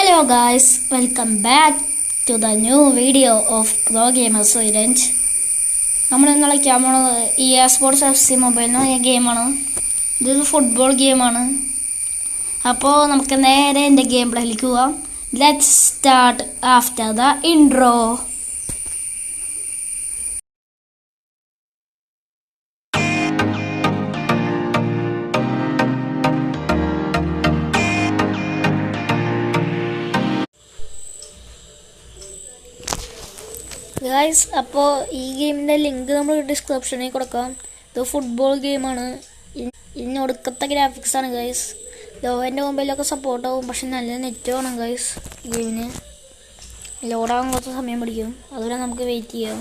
Hello guys, welcome back to the new video of Pro Gamers Island. നമ്മൾ ഇന്ന് കളിക്കാൻ പോണത് EA Sports FC മൊബൈലിന് ഈ ഗെയിമാണ്. ഇതൊരു ഫുട്ബോൾ ഗെയിമാണ്. അപ്പോൾ നമുക്ക് നേരെ എൻ്റെ ഗെയിം പ്ലേയിലേക്ക് പോവാം. Let's start after the intro. Guys, അപ്പോൾ ഈ ഗെയിമിൻ്റെ ലിങ്ക് നമ്മൾ ഡിസ്ക്രിപ്ഷനിൽ കൊടുക്കാം. ഇത് ഫുട്ബോൾ ഗെയിമാണ്. ഇനി ഒടുക്കത്തെ ഗ്രാഫിക്സാണ് ഗൈസ്. ലോവൻ്റെ മൊബൈലൊക്കെ സപ്പോർട്ടാവും, പക്ഷെ നല്ല നെറ്റ് വേണം ഗൈസ്. ഗെയിമിന് ലോഡാകാൻ കുറച്ച് സമയം പിടിക്കും, അതുവരെ നമുക്ക് വെയിറ്റ് ചെയ്യാം.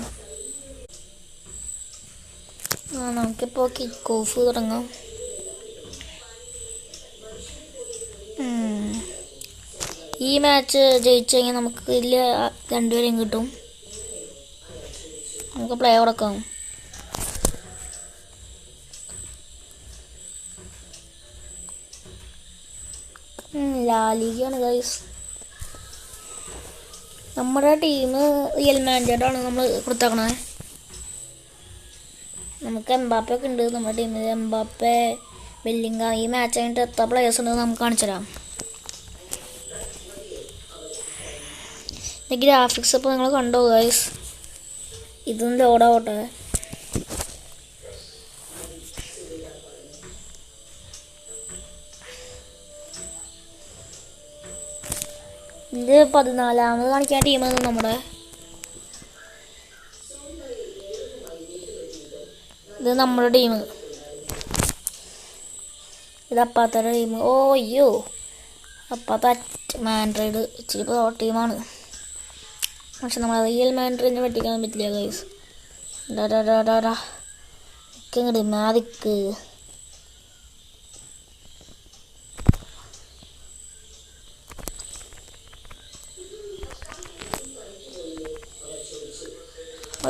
നമുക്കിപ്പോൾ കിക്ക് ഓഫ് തുടങ്ങാം. ഈ മാച്ച് ജയിച്ചു കഴിഞ്ഞാൽ നമുക്ക് ഇതിൽ രണ്ടുപേരെയും കിട്ടും. നമുക്ക് പ്ലേ കൊടുക്കാം. ലാലിഗയാണ് ഗൈസ്. നമ്മുടെ ടീം റിയൽ മാൻഡ്രിഡാണ് നമ്മൾ കൊടുത്തേക്കണേ. നമുക്ക് എംബാപ്പെ ഒക്കെ ഉണ്ട് നമ്മുടെ ടീമിൽ. Mbappe, Bellingham. ഈ മാച്ച് കഴിഞ്ഞിട്ട് എത്ര പ്ലേയേഴ്സ് ഉണ്ട് നമുക്ക് കാണിച്ചു തരാം. ഗ്രാഫിക്സ് ഇപ്പോൾ നിങ്ങൾ കണ്ടോ ഗൈസ്? ഇതും ലോഡാവട്ടെ. ഇത് 14ാമത് കാണിക്കാൻ ടീമാണ് നമ്മുടെ. ഇത് നമ്മുടെ ടീം. ഇത് അപ്പാത്ത ടീം. ഓ അയ്യോ, അപ്പാത്ത മാൻഡ്രിഡ് ഇച്ചിരി ടീമാണ്. പക്ഷെ നമ്മൾ റിയൽ മാൻഡ്രിഡിനെ വെട്ടിക്കാൻ പറ്റില്ല ഗൈസ്. ഇങ്ങോട്ട് മാതിക്ക്.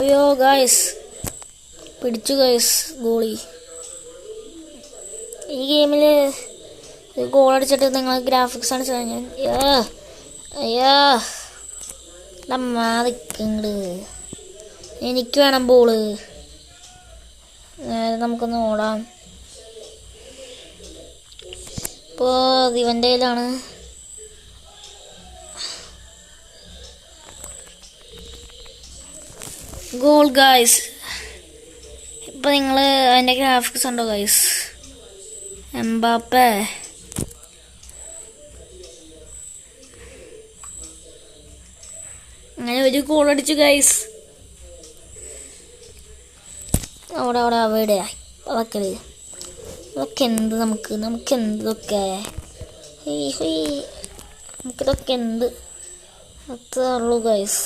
അയ്യോ ഗൈസ്, പിടിച്ചു ഗൈസ് ഗോളി. ഈ ഗെയിമിൽ ഗോൾ അടിച്ചിട്ട് നിങ്ങൾ ഗ്രാഫിക്സ് ആണ് ഞാൻ. അയ്യോ മാതിക്കണ്ട്. എനിക്ക് വേണം ബോള്. നമുക്കൊന്ന് ഓടാം. ഇപ്പോൾ ഇവൻ്റെ കയ്യിലാണ്. Goal guys. ഇപ്പം നിങ്ങൾ അതിൻ്റെ ഗ്രാഫിക്സ് ഉണ്ടോ ഗൈസ്? എംബാപ്പെ, അങ്ങനെ ഒരു ഗോൾ അടിച്ചു ഗൈസ്. അവിടെ അവിടെ അതൊക്കെ എന്ത് നമുക്കെന്തൊക്കെ നമുക്കിതൊക്കെ എന്ത് അത്രേ ഉള്ളൂ ഗൈസ്.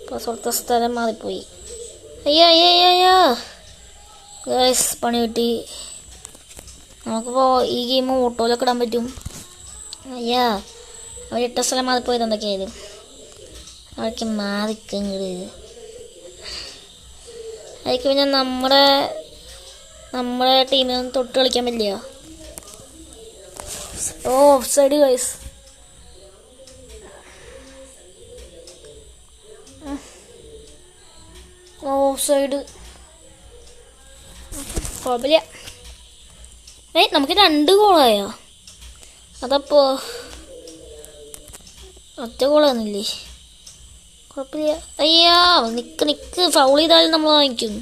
ഇപ്പോൾ സ്വന്തം സ്ഥലം മാറിപ്പോയി. അയ്യോ ഗൈസ്, പണി കിട്ടി. നമുക്കിപ്പോൾ ഈ ഗെയിം ഓട്ടോയിലൊക്കെ ഇടാൻ പറ്റും. അയ്യാ, അവരിട്ട സ്ഥലം മാറിപ്പോയത് എന്തൊക്കെയായാലും അവർക്ക് മാറിക്കങ്ങട്. അതൊക്കെ പിന്നെ നമ്മുടെ ടീമിനൊന്നും തൊട്ട് കളിക്കാൻ പറ്റില്ല. Of side guys. Of side കുഴപ്പമില്ല. നമുക്ക് 2 ഗോളായോ? അതപ്പോൾ ഒറ്റ ഗോളാന്നില്ലേ? കുഴപ്പമില്ല. അയ്യാ, നിക്ക് ഫൗൾ ചെയ്താലും നമ്മൾ വാങ്ങിക്കും.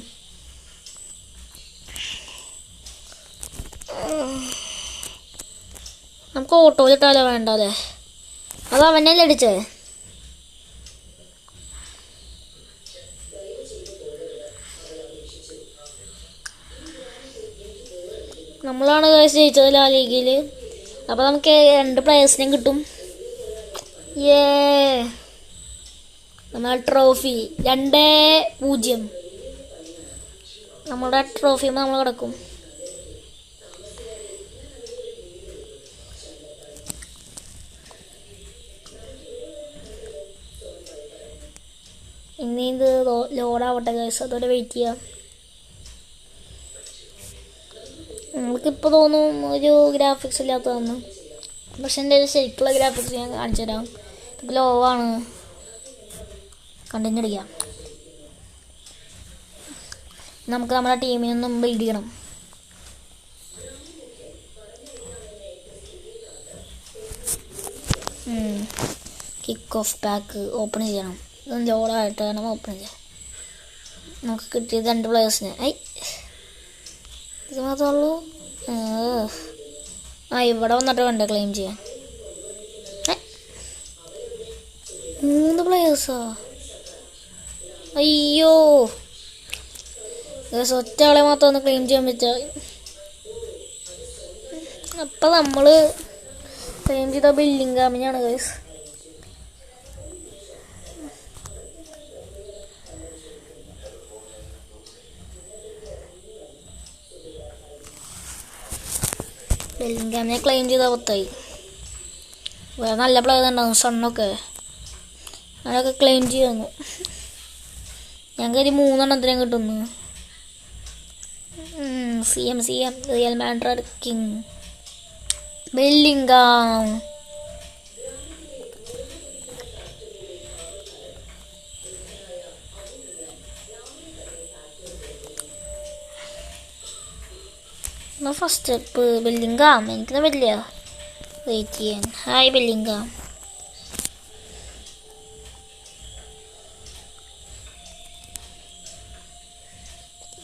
നമുക്ക് ഓട്ടോയിലിട്ടാലോ? വേണ്ട അല്ലേ, അത് അവനല്ലേ അടിച്ചേ. നമ്മളാണ് ജയിച്ചത് ലാ ലീഗിൽ. അപ്പോൾ നമുക്ക് 2 പ്ലേയേഴ്സിനെയും കിട്ടും. നമ്മൾ ട്രോഫി 2-0 നമ്മുടെ ട്രോഫി നമ്മൾ കിടക്കും. ഇനി ഇത് ലോഡാവട്ടെ ഗൈസ്, അതോടെ വെയിറ്റ് ചെയ്യാം. നമുക്ക് ഇപ്പോൾ തോന്നും ഒരു ഗ്രാഫിക്സ് ഇല്ലാത്തതെന്ന്, പക്ഷെ എൻ്റെ ശരിക്കുള്ള ഗ്രാഫിക്സ് ഞാൻ കാണിച്ചു തരാം. ഇപ്പോൾ ലോ ആണ്. കണ്ടിന്യൂ അടിക്കാം. നമുക്ക് നമ്മുടെ ടീമിനൊന്നും ബിൽഡ് ചെയ്യണം. കിക്ക് ഓഫ് പാക്ക് ഓപ്പൺ ചെയ്യണം. ഇത് ലോഡായിട്ട് വേണം ഓപ്പൺ ചെയ്യാം. നമുക്ക് കിട്ടിയത് 2 പ്ലേയേഴ്സിന്. ഇത് മാത്രമേ ഉള്ളൂ. ഇവിടെ വന്നിട്ട് വേണ്ട ക്ലെയിം ചെയ്യാൻ. 3 പ്ലേയേഴ്സാ? അയ്യോ, ഒറ്റ ആളെ മാത്രം ഒന്ന് ക്ലെയിം ചെയ്യാൻ പറ്റുക. അപ്പം നമ്മൾ ക്ലെയിം ചെയ്ത ബെല്ലിംഗാമിനാണ് ഗൈസ്. ബെല്ലിംഗാമിനെ ക്ലെയിം ചെയ്ത പത്തായി. വേറെ നല്ല പ്ലെയർ ഉണ്ടാവും, സണ്ണൊക്കെ, അതൊക്കെ ക്ലെയിം ചെയ്യുന്നു. ഞാൻ കയറി 3 എണ്ണത്തിനും കിട്ടുന്നു. CM real Madrid king Bellingham. First step Bellingham. എനിക്കൊന്നും പറ്റില്ല വെയിറ്റ് ചെയ്യാൻ. Hi Bellingham.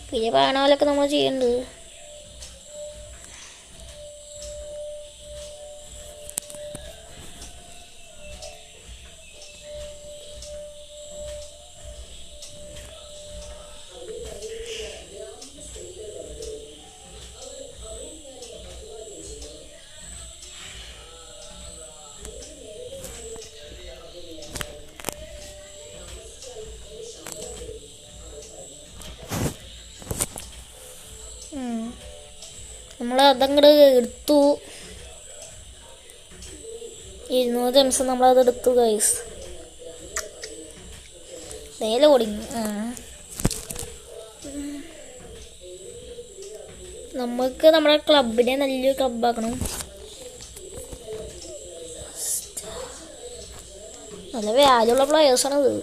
പിന്നെ പറയണ പോലൊക്കെ നമ്മൾ ചെയ്യണ്ട്. നമ്മൾ അതങ്ങോട്ട് എടുത്തു. 200 ജെംസ് നമ്മളത് എടുത്തു ഗൈസ്. ലോഡിങ്. നമുക്ക് നമ്മുടെ ക്ലബിനെ നല്ലൊരു ക്ലബാക്കണം. നല്ല വാല്യുള്ള പ്ലെയേഴ്സാണത്.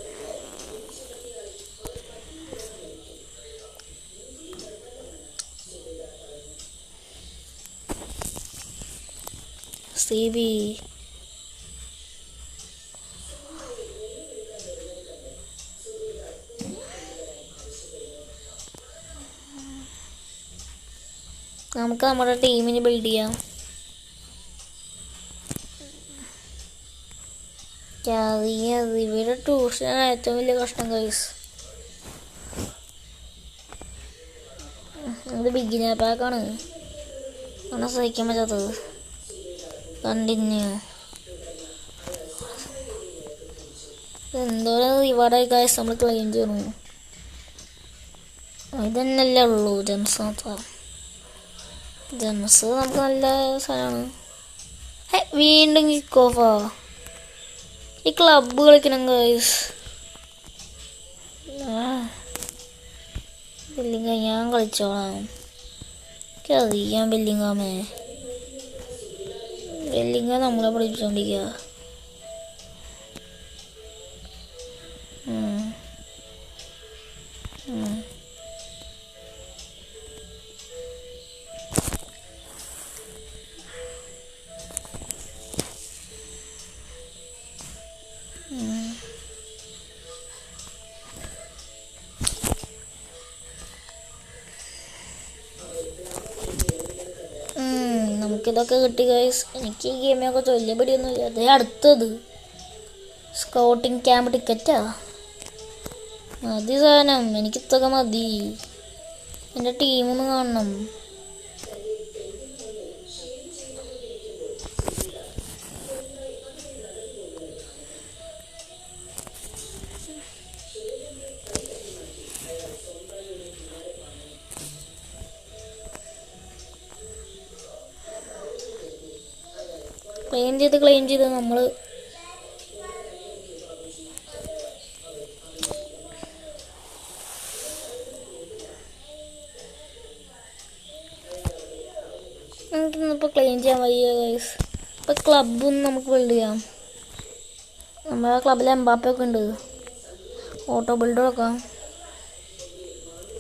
CV നമുക്ക് നമ്മുടെ ടീമിന് ബിൽഡ് ചെയ്യാം. ഇവിടെ ട്യൂഷനാണ് ഏറ്റവും വലിയ കഷ്ടം ഗൈസ്. ഇത് ബിഗിനർ പാക്കാണ്, അങ്ങനെ സഹിക്കാൻ പറ്റാത്തത്. കണ്ടിന്യൂ. എന്തോരം റിവാർഡായി ഗൈസ് നമ്മൾ ക്ലെയിം ചെയ്യണു. ഇതന്നെയല്ലേ ഉള്ളൂ ജെംസ് മാത്രം. ജെംസ് നമുക്ക് നല്ല സാധനമാണ്. വീണ്ടും കിക്ക് ഓഫാ. ഈ ക്ലബ്ബ് കളിക്കണം ഗൈസ്. ബില്ലിംഗ ഞാൻ കളിച്ചോളാം. എനിക്കറിയാം ബില്ലിംഗാമേ. ബില്ലിംഗ നമ്മളെ പഠിപ്പിച്ചോണ്ടിരിക്കുക. നമുക്കിതൊക്കെ കിട്ടി ഗൈസ്. എനിക്ക് ഈ ഗെയിമിനൊക്കെ വലിയ പിടിയൊന്നുമില്ല. അതേ അടുത്തത് സ്കൗട്ടിങ് ക്യാമ്പ് ടിക്കറ്റാ. മതി സാധനം, എനിക്കിതൊക്കെ മതി. എൻ്റെ ടീമൊന്ന് കാണണം. ക്ലെയിം ചെയ്ത് നമ്മൾ എനിക്കിന്നിപ്പോൾ ക്ലെയിം ചെയ്യാൻ വയ്യ ഗൈസ്. ഇപ്പോൾ ക്ലബ്ബൊന്നും നമുക്ക് ബിൽഡ് ചെയ്യാം. നമ്മുടെ ക്ലബ്ബിൽ എംബാപ്പയൊക്കെ ഉണ്ട്. ഓട്ടോ ബിൽഡർ വെക്കാം.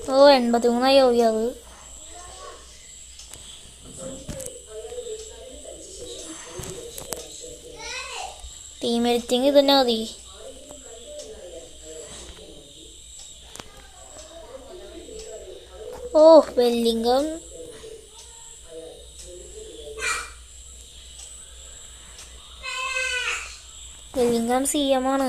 83 യോഗി അത്. ടീം എഡിറ്റിങ് ഇത് തന്നെ മതി. ബെല്ലിംഗം CM ആണ്.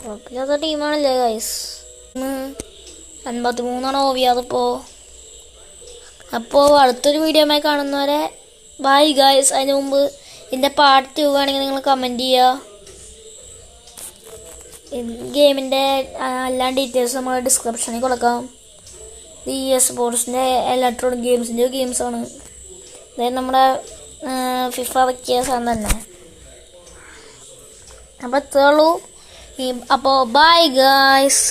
കുഴപ്പമില്ലാത്ത ടീമാണല്ലേ ഗൈസ്. 53 ഓവിയാതിപ്പോൾ. അപ്പോൾ അടുത്തൊരു വീഡിയോമായി കാണുന്നവരെ ബൈ ഗൈസ്. അതിന് മുമ്പ് ഇതിൻ്റെ പാർട്ട് 2 വേണമെങ്കിൽ നിങ്ങൾ കമൻറ്റ് ചെയ്യുക. ഗെയിമിൻ്റെ എല്ലാ ഡീറ്റെയിൽസ് നമ്മൾ ഡിസ്ക്രിപ്ഷനിൽ കൊടുക്കാം. സ്പോർട്സിൻ്റെ ഇലക്ട്രോണിക് ഗെയിംസിൻ്റെ ഗെയിംസാണ്. അതായത് നമ്മുടെ ഫിഫ വെക്കിയ സാധനം തന്നെ. അപ്പോൾ ഇത്രേ ഉള്ളൂ. അപ്പോൾ ബൈ ഗൈസ്.